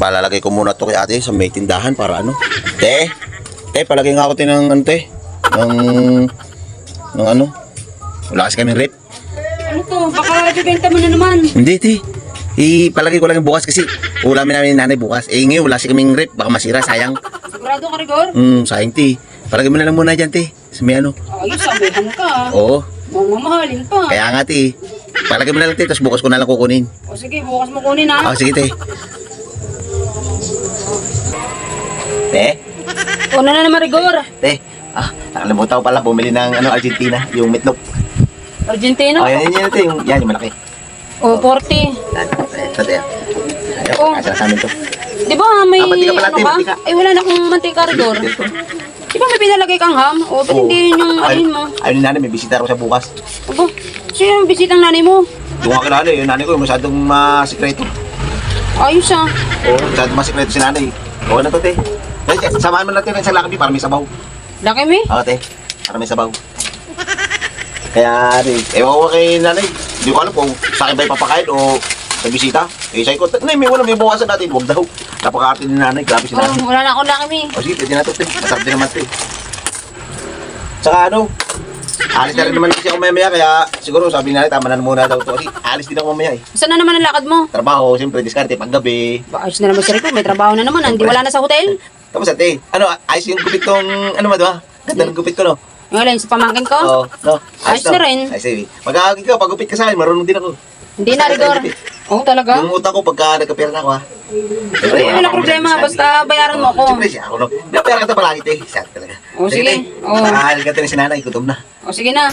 Palalagay ko muna to kay ate sa may tindahan para ano. Te, palagay nga ako te ng ano te. Ng ano. Wala kasi kaming rep. Ano to? Baka ibibenta mo na naman. Hindi te. Palagay ko lang yung bukas kasi ulamin namin ni nanay bukas. Ngayon wala si kaming rep. Baka masira, sayang. Sigurado ka, Rigor? Sayang te. Palagay mo na lang muna dyan te. Sa may ano. Ayos, sabihan ka. Oo. Mamahalin pa. Kaya nga te. Palagay mo na lang te. Tapos bukas ko na lang kukunin. O sige, bukas mo kunin ha. Sige te. Te. Una na naman, Rigor. Te. Nakalimutan ko pala bumili ng Argentina. Yung meatloaf. Argentina? Yan te. Yung malaki. O, 40. Ito te. Ayaw. Oh. Asa sa amin to. Di ba may mantika pala, ano te, ka? mantika. Ay, wala na akong mantika, Rigor. Di ba may pinalagay kang ham? O, ba't hindi yun yung alin mo? Ayun ni nanay. May bisita ako sa bukas. Aba, sino yung bisitang nanay mo? Doon ka nanay. Yung nanay ko masyadong masikreto. Ayos ah. Oo. Masyadong masikreto si nanay. Oo na to te. Samahan mo natin sa lakabi para may sabaw. Laki mo Oo, te. Para may sabaw. Kaya, ewan ko kay nanay. Hindi ko alam kung sa akin ba ipapakain o sa bisita. Sabi ko, may bukasan natin. Huwag daw. Napaka-arte ni nanay. Grabe si nanay. Wala na akong laki mo. O sige, pwede na to, te. Masarap din naman, te. Tsaka alis na rin naman kasi ako maya-maya. Kaya siguro sabi ni nanay, tama na muna daw to. Kasi alis din ako mamaya eh. Saan na naman ang lakad mo? Trabaho, siyempre, diskarte, paggabi. Ba, ayos na naman si Rico. May trabaho na naman. Hindi wala na sa hotel. Tapos ate, ayos yung gupit kong, ganda ng gupit ko, no? Yung alin, sa pamangkin ko? Oo, no? Ayos na rin. Ayos na rin. Pag-aagin ka, pag-gupit ka sa akin, marunong din ako. Hindi na, Rigor. Oo, talaga? Yung utang ko, pagka nagkapera na ako, ha? Ay, wala problema. Basta bayaran mo ako. Siyempre, siya ako, no? Napera ka ito palagi, te. Siya talaga. Oo, sige. Oo. Mahal ka ito ni si nanay, gutom na. O, sige na.